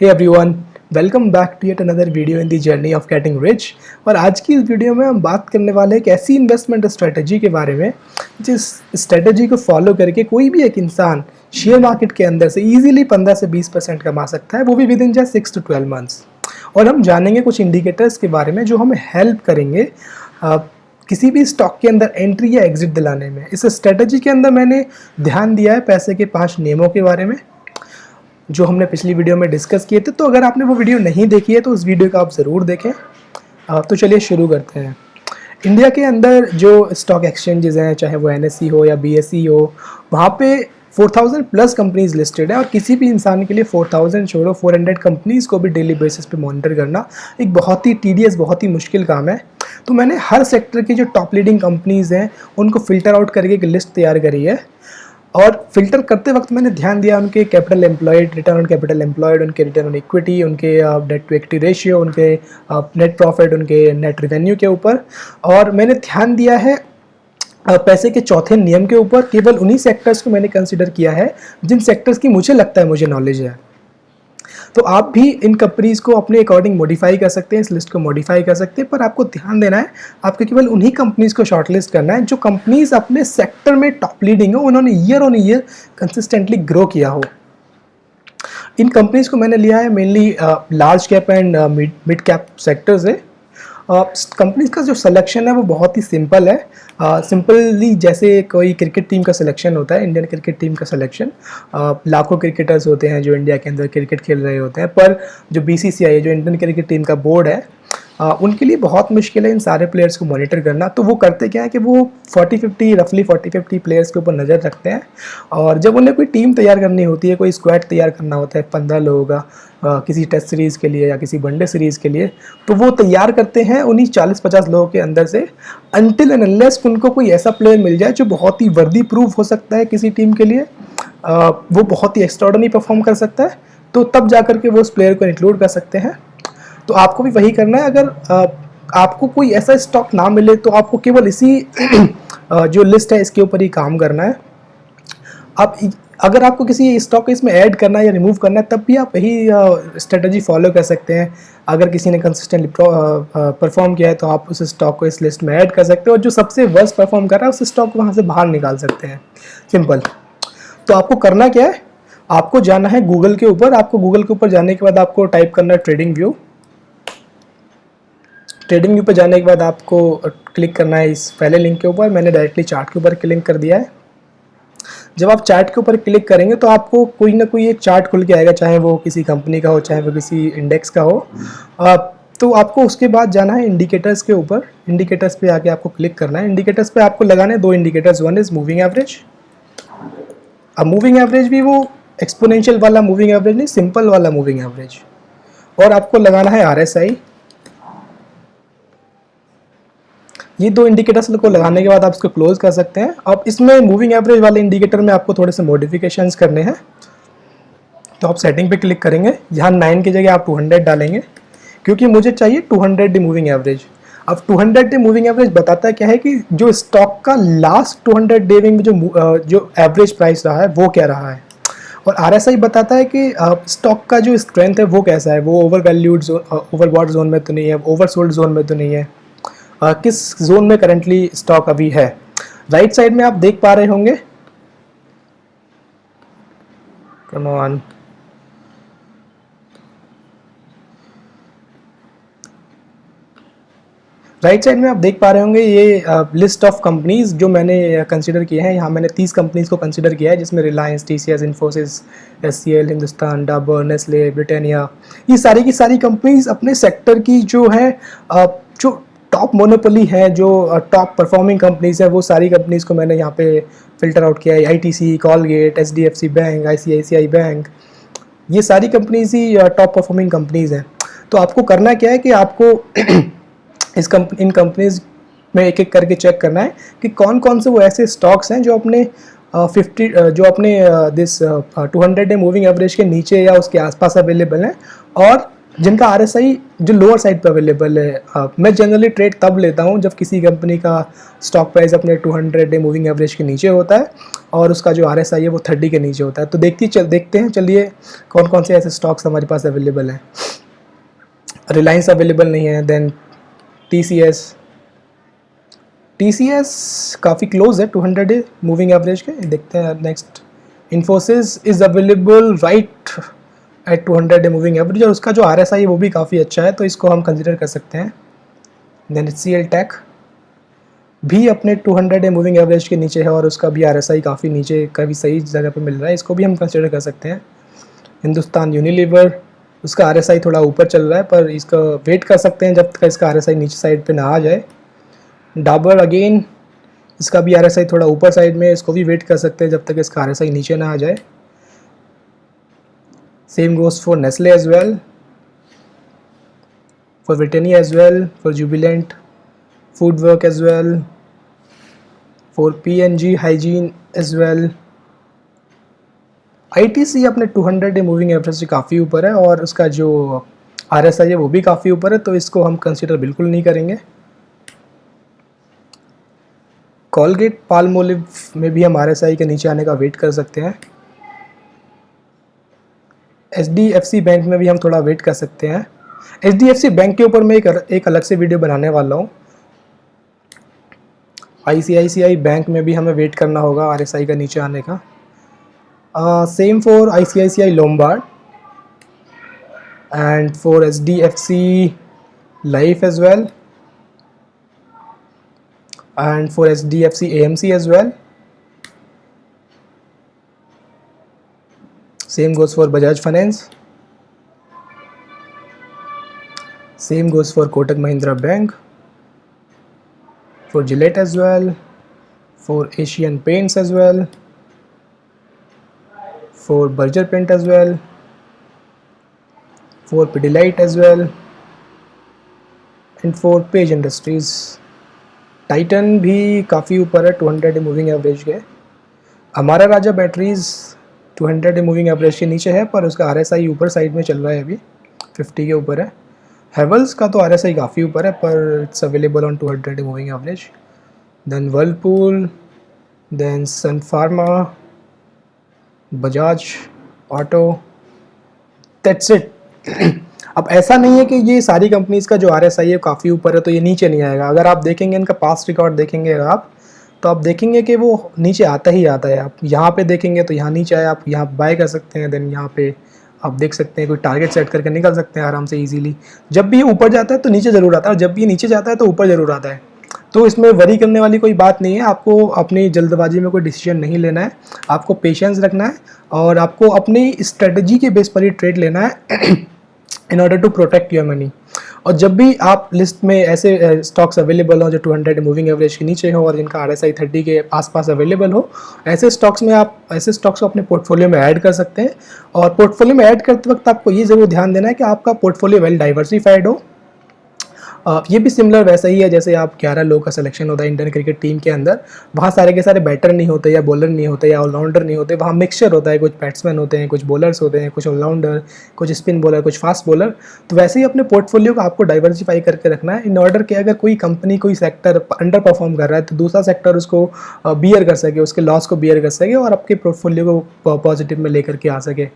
Hey everyone, welcome back to yet another video in the journey of getting rich। और आज की इस video में हम बात करने वाले हैं एक ऐसी इन्वेस्टमेंट स्ट्रेटजी के बारे में जिस स्ट्रेटजी को फॉलो करके कोई भी एक इंसान शेयर मार्केट के अंदर से इजीली 15 से 20% कमा सकता है, वो भी with in just 6 to 12 months. और हम जानेंगे कुछ इंडिकेटर्स के बारे में जो हमें हेल्प करेंगे किसी भी स्टॉक के अंदर एंट्री या एग्जिट दिलाने में। इस स्ट्रेटजी के अंदर मैंने ध्यान दिया है पैसे के 5 नियमों के बारे में जो हमने पिछली वीडियो में डिस्कस किए थे। तो अगर आपने वो वीडियो नहीं देखी है तो उस वीडियो को आप ज़रूर देखें। तो चलिए शुरू करते हैं। इंडिया के अंदर जो स्टॉक एक्सचेंजेस हैं, चाहे वो NSE हो या BSE हो, वहाँ पे 4000 प्लस कंपनीज लिस्टेड है। और किसी भी इंसान के लिए 4000 छोड़ो 400 कंपनीज़ को भी डेली बेसिस पे मॉनिटर करना एक बहुत ही टीडियस, बहुत ही मुश्किल काम है। तो मैंने हर सेक्टर की जो टॉप लीडिंग कंपनीज़ हैं उनको फ़िल्टर आउट करके एक लिस्ट तैयार करी है। और फिल्टर करते वक्त मैंने ध्यान दिया उनके capital employed, return on capital employed, उनके रिटर्न ऑन इक्विटी, उनके डेट टू इक्विटी रेशियो, उनके नेट प्रॉफिट, उनके नेट रेवेन्यू के ऊपर। और मैंने ध्यान दिया है पैसे के चौथे नियम के ऊपर। केवल उन्हीं सेक्टर्स को मैंने कंसिडर किया है जिन सेक्टर्स की मुझे लगता है मुझे नॉलेज है। तो आप भी इन कंपनीज को अपने अकॉर्डिंग मॉडिफाई कर सकते हैं, इस लिस्ट को मॉडिफाई कर सकते हैं, पर आपको ध्यान देना है आपको केवल उन्हीं कंपनीज को शॉर्टलिस्ट करना है जो कंपनीज अपने सेक्टर में टॉप लीडिंग हो, उन्होंने year on year consistently grow किया हो। इन कंपनीज को मैंने लिया है mainly large cap and mid cap sector से। कंपनीज का जो सिलेक्शन है वो बहुत ही सिंपल है। सिंपली जैसे कोई क्रिकेट टीम का सिलेक्शन होता है, इंडियन क्रिकेट टीम का सिलेक्शन, लाखों क्रिकेटर्स होते हैं जो इंडिया के अंदर क्रिकेट खेल रहे होते हैं, पर जो BCCI है, जो इंडियन क्रिकेट टीम का बोर्ड है, उनके लिए बहुत मुश्किल है इन सारे प्लेयर्स को मॉनिटर करना। तो वो करते क्या है कि वो रफली 40-50 प्लेयर्स के ऊपर नज़र रखते हैं। और जब उन्हें कोई टीम तैयार करनी होती है, कोई स्क्वाड तैयार करना होता है 15 लोगों का किसी टेस्ट सीरीज़ के लिए या किसी वनडे सीरीज़ के लिए, तो वो तैयार करते हैं उन्हीं 40-50 लोगों के अंदर से, अनटिल एंड अनलेस उनको कोई ऐसा प्लेयर मिल जाए जो बहुत ही वर्दी प्रूफ हो सकता है किसी टीम के लिए, वो बहुत ही एक्स्ट्राऑर्डिनरी परफॉर्म कर सकता है, तो तब जा कर के वो उस प्लेयर को इंक्लूड कर सकते हैं। तो आपको भी वही करना है। अगर आपको कोई ऐसा स्टॉक ना मिले तो आपको केवल इसी जो लिस्ट है इसके ऊपर ही काम करना है। आप अगर आपको किसी स्टॉक को इसमें ऐड करना है या रिमूव करना है तब भी आप यही स्ट्रेटजी फॉलो कर सकते हैं। अगर किसी ने कंसिस्टेंटली परफॉर्म किया है तो आप उस स्टॉक को इस लिस्ट में ऐड कर सकते हो, और जो सबसे वर्स्ट परफॉर्म कर रहा है उस स्टॉक को वहाँ से बाहर निकाल सकते हैं। सिंपल। तो आपको करना क्या है, आपको जाना है गूगल के ऊपर। आपको गूगल के ऊपर जाने के बाद आपको टाइप करना है ट्रेडिंग व्यू। ट्रेडिंग व्यू पर जाने के बाद आपको क्लिक करना है इस पहले लिंक के ऊपर। मैंने डायरेक्टली चार्ट के ऊपर क्लिक कर दिया है। जब आप चार्ट के ऊपर क्लिक करेंगे तो आपको कोई ना कोई एक चार्ट खुल के आएगा, चाहे वो किसी कंपनी का हो, चाहे वो किसी इंडेक्स का हो। तो आपको उसके बाद जाना है इंडिकेटर्स के ऊपर। इंडिकेटर्स पे आके आपको क्लिक करना है। इंडिकेटर्स पे आपको लगाने हैं 2 indicators. One is moving average. अब मूविंग एवरेज भी वो एक्सपोनेंशियल वाला मूविंग एवरेज नहीं, सिंपल वाला मूविंग एवरेज। और आपको लगाना है RSI। ये 2 इंडिकेटर्स को लगाने के बाद आप इसको क्लोज कर सकते हैं। अब इसमें मूविंग एवरेज वाले इंडिकेटर में आपको थोड़े से मॉडिफिकेशंस करने हैं। तो आप सेटिंग पे क्लिक करेंगे, यहाँ 9 की जगह आप 200 डालेंगे, क्योंकि मुझे चाहिए 200 डे मूविंग एवरेज। अब 200 डे मूविंग एवरेज बताता है क्या है कि जो स्टॉक का लास्ट 200 डे में जो एवरेज प्राइस रहा है वो क्या रहा है। और RSI बताता है कि स्टॉक का जो स्ट्रेंथ है वो कैसा है, वो ओवर वैल्यूड ओवरबॉट जोन में तो नहीं है, ओवरसोल्ड जोन में तो नहीं है, किस जोन में करंटली स्टॉक अभी है। राइट साइड में आप देख पा रहे होंगे, कम ऑन, राइट साइड में आप देख पा रहे होंगे ये लिस्ट ऑफ कंपनीज जो मैंने कंसिडर किए हैं। यहाँ मैंने 30 कंपनीज को कंसिडर किया है, जिसमें Reliance, TCS, Infosys, SCL, Hindustan, Dabur, Nestle, Britannia, ये सारी की सारी कंपनीज अपने सेक्टर की जो है जो टॉप मोनोपोली है, जो टॉप परफॉर्मिंग कंपनीज है, वो सारी कंपनीज को मैंने यहाँ पे फिल्टर आउट किया है। ITC, Colgate, HDFC bank, ICICI bank, ये सारी कंपनीज ही टॉप परफॉर्मिंग कंपनीज हैं। तो आपको करना क्या है कि आपको इन कंपनीज में एक एक करके चेक करना है कि कौन कौन से वो ऐसे स्टॉक्स हैं जो अपने 200 डे मूविंग एवरेज के नीचे या उसके आसपास अवेलेबल हैं, और जिनका RSI जो लोअर साइड पे अवेलेबल है। मैं जनरली ट्रेड तब लेता हूँ जब किसी कंपनी का स्टॉक प्राइस अपने 200 डे मूविंग एवरेज के नीचे होता है और उसका जो RSI है वो 30 के नीचे होता है। तो देखते हैं चलिए कौन कौन से ऐसे स्टॉक्स हमारे पास अवेलेबल हैं। रिलायंस अवेलेबल नहीं है, देन TCS काफ़ी क्लोज है 200 डे मूविंग एवरेज के। देखते हैं next. Infosys is available right at 200 day moving average और उसका जो RSI है वो भी काफ़ी अच्छा है, तो इसको हम कंसिडर कर सकते हैं। देन HCL टेक भी अपने 200 डे मूविंग एवरेज के नीचे है और उसका भी RSI काफ़ी नीचे, काफ़ी सही जगह पे मिल रहा है, इसको भी हम कंसिडर कर सकते हैं। हिंदुस्तान यूनिलीवर, उसका RSI थोड़ा ऊपर चल रहा है पर इसका वेट कर सकते हैं जब तक इसका RSI नीचे साइड पे ना आ जाए। डाबर अगेन, इसका भी RSI थोड़ा ऊपर साइड में, इसको भी वेट कर सकते हैं जब तक इसका RSI नीचे ना आ जाए। Same goes for Nestle as well, for Britannia as well, for Jubilant food works as well, for P&G hygiene as well. ITC अपने 200 डे मूविंग एवरेज से काफ़ी ऊपर है और उसका जो RSI है वो भी काफ़ी ऊपर है, तो इसको हम कंसिडर बिल्कुल नहीं करेंगे। कॉलगेट पाल्मोलिव में भी हम RSI के नीचे आने का वेट कर सकते हैं। HDFC बैंक में भी हम थोड़ा वेट कर सकते हैं। HDFC बैंक के ऊपर मैं एक अलग से वीडियो बनाने वाला हूँ। ICICI बैंक में भी हमें वेट करना होगा RSI का नीचे आने का। Same for ICICI Lombard and for HDFC Life as well and for HDFC AMC as well. Same goes for Bajaj Finance. Same goes for Kotak Mahindra Bank, for Gillette as well, for Asian Paints as well, for Berger Paint as well, for Pidilite as well, and for Page Industries. Titan भी काफ़ी ऊपर है 200 day moving average के। हमारा राजा batteries 200 day moving average के नीचे है पर उसका RSI ऊपर साइड में चल रहा है, अभी 50 के ऊपर है। हेवल्स का तो RSI काफ़ी ऊपर है पर it's available on 200 day moving average. Then Whirlpool, then Sun pharma, Bajaj auto, that's it. अब ऐसा नहीं है कि ये सारी कंपनीज़ का जो RSI है काफ़ी ऊपर है तो ये नीचे नहीं आएगा। अगर आप देखेंगे इनका पास्ट रिकॉर्ड देखेंगे आप, तो आप देखेंगे कि वो नीचे आता ही आता है। आप यहाँ पे देखेंगे तो यहाँ नीचे आया, आप यहाँ बाय कर सकते हैं, देन यहाँ पे आप देख सकते हैं कोई टारगेट सेट करके निकल सकते हैं आराम से ईजीली। जब भी ये ऊपर जाता है तो नीचे ज़रूर आता है और जब भी ये नीचे जाता है तो ऊपर ज़रूर आता है, तो इसमें वरी करने वाली कोई बात नहीं है। आपको अपनी जल्दबाजी में कोई डिसीजन नहीं लेना है, आपको पेशेंस रखना है और आपको अपनी स्ट्रेटजी के बेस पर ही ट्रेड लेना है in order to protect your money. और जब भी आप लिस्ट में ऐसे स्टॉक्स अवेलेबल हो जो 200 मूविंग एवरेज के नीचे हो और जिनका RSI 30 के आसपास अवेलेबल हो, ऐसे स्टॉक्स को अपने पोर्टफोलियो में ऐड कर सकते हैं। और पोर्टफोलियो में ऐड करते वक्त आपको ये ज़रूर ध्यान देना है कि आपका पोर्टफोलियो वेल डाइवर्सिफाइड हो। ये भी सिमिलर वैसा ही है जैसे आप 11 लोगों का सिलेक्शन होता है इंडियन क्रिकेट टीम के अंदर, वहाँ सारे के सारे बैटर नहीं होते या बॉलर नहीं होते या ऑलराउंडर नहीं होते, वहाँ मिक्सचर होता है, कुछ बैट्समैन होते हैं, कुछ बॉलर्स होते हैं, कुछ ऑलराउंडर, कुछ स्पिन बॉलर, कुछ फास्ट बॉलर। तो वैसे ही अपने पोर्टफोलियो को आपको डाइवर्सिफाई करके रखना है इन ऑर्डर कि अगर कोई कंपनी कोई सेक्टर अंडर परफॉर्म कर रहा है तो दूसरा सेक्टर उसको बियर कर सके, उसके लॉस को बियर कर सके और आपके पोर्टफोलियो को पॉजिटिव में लेकर के आ सके।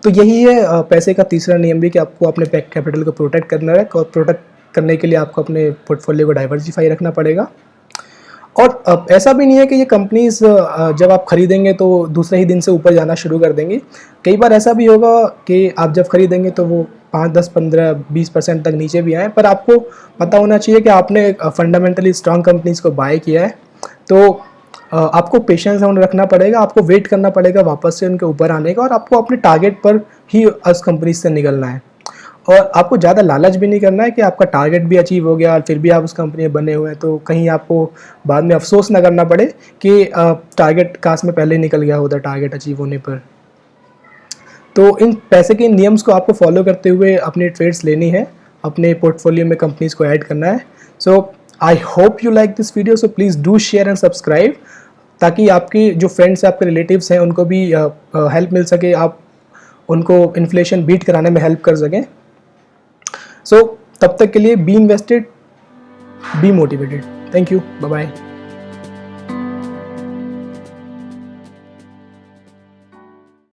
तो यही है पैसे का तीसरा नियम भी कि आपको अपने कैपिटल को प्रोटेक्ट करना है और प्रोटेक्ट करने के लिए आपको अपने पोर्टफोलियो को डाइवर्सिफाई रखना पड़ेगा। और ऐसा भी नहीं है कि ये कंपनीज जब आप खरीदेंगे तो दूसरे ही दिन से ऊपर जाना शुरू कर देंगी। कई बार ऐसा भी होगा कि आप जब खरीदेंगे तो वो 5, 10, 15, 20% तक नीचे भी आए, पर आपको पता होना चाहिए कि आपने फंडामेंटली स्ट्रॉन्ग कंपनीज को बाय किया है, तो आपको पेशेंस रखना पड़ेगा, आपको वेट करना पड़ेगा वापस से उनके ऊपर आने का और आपको अपने टारगेट पर ही उस कंपनी से निकलना है। और आपको ज़्यादा लालच भी नहीं करना है कि आपका टारगेट भी अचीव हो गया और फिर भी आप उस कंपनी में बने हुए हैं, तो कहीं आपको बाद में अफसोस ना करना पड़े कि टारगेट काश में पहले ही निकल गया होता टारगेट अचीव होने पर। तो इन पैसे के नियम्स को आपको फॉलो करते हुए अपनी ट्रेड्स लेनी है, अपने पोर्टफोलियो में कंपनीज को ऐड करना है। So I hope you like this video, so please do share and subscribe, ताकि आपकी जो फ्रेंड्स हैं, आपके रिलेटिव्स हैं, उनको भी हेल्प मिल सके, आप उनको इन्फ्लेशन बीट कराने में हेल्प कर सकें। सो तब तक के लिए be invested, be motivated. Thank you, bye bye.